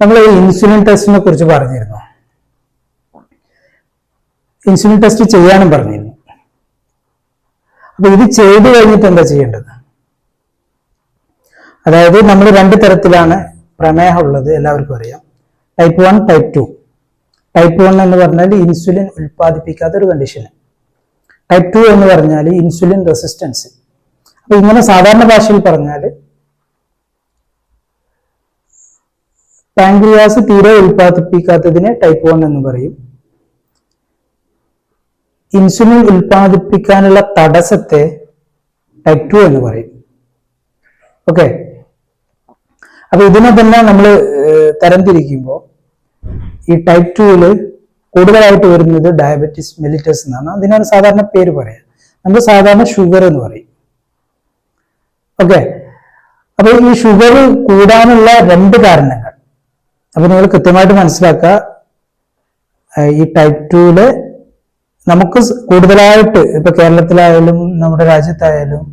നമ്മൾ ഇൻസുലിൻ ടെസ്റ്റിനെ കുറിച്ച് പറഞ്ഞിരുന്നു. ഇൻസുലിൻ ടെസ്റ്റ് ചെയ്യാനും പറഞ്ഞിരുന്നു. അപ്പൊ ഇത് ചെയ്തു കഴിഞ്ഞിട്ട് എന്താ ചെയ്യേണ്ടത്? അതായത് നമ്മൾ രണ്ട് തരത്തിലാണ് പ്രമേഹം ഉള്ളത്, എല്ലാവർക്കും അറിയാം. Type 1, type 2. ടൈപ്പ് 1 എന്ന് പറഞ്ഞാൽ ഇൻസുലിൻ ഉൽപ്പാദിപ്പിക്കാത്ത ഒരു കണ്ടീഷൻ. ടൈപ്പ് 2 എന്ന് പറഞ്ഞാൽ ഇൻസുലിൻ റെസിസ്റ്റൻസ്. അപ്പൊ ഇങ്ങനെ സാധാരണ ഭാഷയിൽ പറഞ്ഞാൽ പാൻക്രിയാസ് തീരെ ഉൽപ്പാദിപ്പിക്കാത്തതിനെ ടൈപ്പ് 1 എന്ന് പറയും. ഇൻസുലിൻ ഉൽപ്പാദിപ്പിക്കാനുള്ള തടസ്സത്തെ ടൈപ്പ് 2 എന്ന് പറയും. ഓക്കെ, അപ്പൊ ഇതിനെ തന്നെ നമ്മൾ തരംതിരിക്കുമ്പോൾ ഈ ടൈപ്പ് 2 കൂടുതലായിട്ട് വരുന്നത് ഡയബറ്റിസ് മെലിറ്റസ് എന്നാണ്. അതിനാണ് സാധാരണ പേര് പറയാം. നമ്മൾ സാധാരണ ഷുഗർ എന്ന് പറയും. ഓക്കെ, അപ്പൊ ഈ ഷുഗർ കൂടാനുള്ള രണ്ട് കാരണങ്ങൾ അപ്പൊ നിങ്ങൾ കൃത്യമായിട്ട് മനസ്സിലാക്കുക. ഈ ടൈപ്പ് 2 നമുക്ക് കൂടുതലായിട്ട് ഇപ്പൊ കേരളത്തിലായാലും നമ്മുടെ രാജ്യത്തായാലും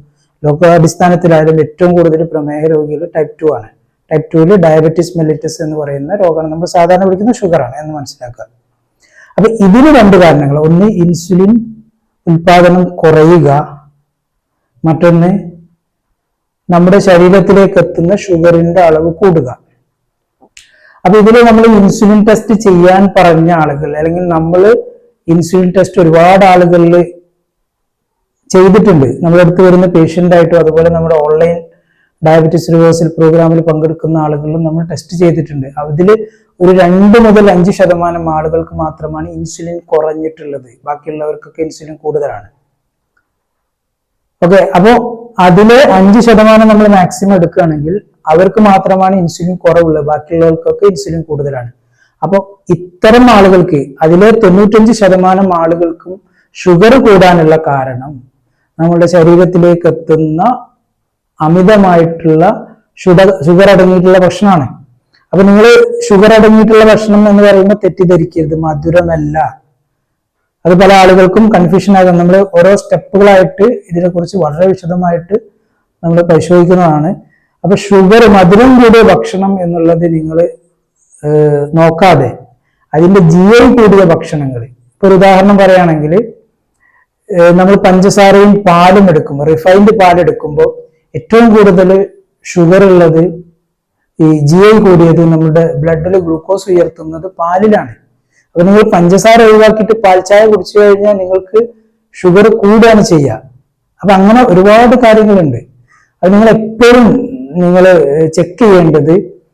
ലോകാടിസ്ഥാനത്തിലായാലും ഏറ്റവും കൂടുതൽ പ്രമേഹ രോഗികൾ ടൈപ്പ് 2 ആണ്. ടൈപ്പ് 2 ഡയബറ്റിസ് മെലിറ്റസ് എന്ന് പറയുന്ന രോഗമാണ്. നമ്മൾ സാധാരണ വിളിക്കുന്ന ഷുഗറാണ് എന്ന് മനസ്സിലാക്കുക. അപ്പൊ ഇതിന് രണ്ട് കാരണങ്ങൾ. ഒന്ന് ഇൻസുലിൻ ഉൽപാദനം കുറയുക, മറ്റൊന്ന് നമ്മുടെ ശരീരത്തിലേക്ക് എത്തുന്ന ഷുഗറിന്റെ അളവ് കൂടുക. അപ്പൊ ഇതിൽ നമ്മൾ ഇൻസുലിൻ ടെസ്റ്റ് ചെയ്യാൻ പറഞ്ഞ ആളുകൾ, അല്ലെങ്കിൽ നമ്മൾ ഇൻസുലിൻ ടെസ്റ്റ് ഒരുപാട് ആളുകളിൽ ചെയ്തിട്ടുണ്ട്. നമ്മളടുത്ത് വരുന്ന പേഷ്യന്റ് ആയിട്ടും അതുപോലെ നമ്മുടെ ഓൺലൈൻ ഡയബറ്റിസ് റിവേഴ്സൽ പ്രോഗ്രാമിൽ പങ്കെടുക്കുന്ന ആളുകളിലും നമ്മൾ ടെസ്റ്റ് ചെയ്തിട്ടുണ്ട്. അതിൽ ഒരു 2 മുതൽ 5% ആളുകൾക്ക് മാത്രമാണ് ഇൻസുലിൻ കുറഞ്ഞിട്ടുള്ളത്. ബാക്കിയുള്ളവർക്കൊക്കെ ഇൻസുലിൻ കൂടുതലാണ്. ഓക്കെ, അപ്പോ അതില് 5% നമ്മൾ മാക്സിമം എടുക്കുകയാണെങ്കിൽ അവർക്ക് മാത്രമാണ് ഇൻസുലിൻ കുറവുള്ളത്. ബാക്കിയുള്ളവർക്കൊക്കെ ഇൻസുലിൻ കൂടുതലാണ്. അപ്പൊ ഇത്തരം ആളുകൾക്ക്, അതിലെ 95% ആളുകൾക്കും ഷുഗർ കൂടാനുള്ള കാരണം നമ്മുടെ ശരീരത്തിലേക്ക് എത്തുന്ന അമിതമായിട്ടുള്ള ഷുഗർ അടങ്ങിയിട്ടുള്ള ഭക്ഷണമാണ്. അപ്പൊ നിങ്ങൾ ഷുഗർ അടങ്ങിയിട്ടുള്ള ഭക്ഷണം എന്ന് പറയുമ്പോൾ തെറ്റിദ്ധരിക്കരുത്, മധുരമല്ല. അത് പല ആളുകൾക്കും കൺഫ്യൂഷൻ ആകും. നമ്മൾ ഓരോ സ്റ്റെപ്പുകളായിട്ട് ഇതിനെക്കുറിച്ച് വളരെ വിശദമായിട്ട് നമ്മൾ പരിശോധിക്കുന്നതാണ്. അപ്പൊ ഷുഗർ, മധുരം കൂടിയ ഭക്ഷണം എന്നുള്ളത് നിങ്ങൾ നോക്കാതെ അതിന്റെ GI കൂടിയ ഭക്ഷണങ്ങൾ, ഇപ്പൊ ഒരു ഉദാഹരണം പറയുകയാണെങ്കിൽ നമ്മൾ പഞ്ചസാരയും പാലും എടുക്കുമ്പോൾ, റിഫൈൻഡ് പാൽ എടുക്കുമ്പോൾ ഏറ്റവും കൂടുതൽ ഷുഗർ ഉള്ളത്, ഈ GI കൂടിയത്, നമ്മുടെ ബ്ലഡിൽ ഗ്ലൂക്കോസ് ഉയർത്തുന്നത് പാലിലാണ്. അപ്പൊ നിങ്ങൾ പഞ്ചസാര ഒഴിവാക്കിയിട്ട് പാൽ ചായ കുടിച്ചു കഴിഞ്ഞാൽ നിങ്ങൾക്ക് ഷുഗർ കൂടുകയാണ് ചെയ്യുക. അപ്പൊ അങ്ങനെ ഒരുപാട് കാര്യങ്ങളുണ്ട്. അത് നിങ്ങൾ എപ്പോഴും നിങ്ങൾ ചെക്ക് ചെയ്യേണ്ടത്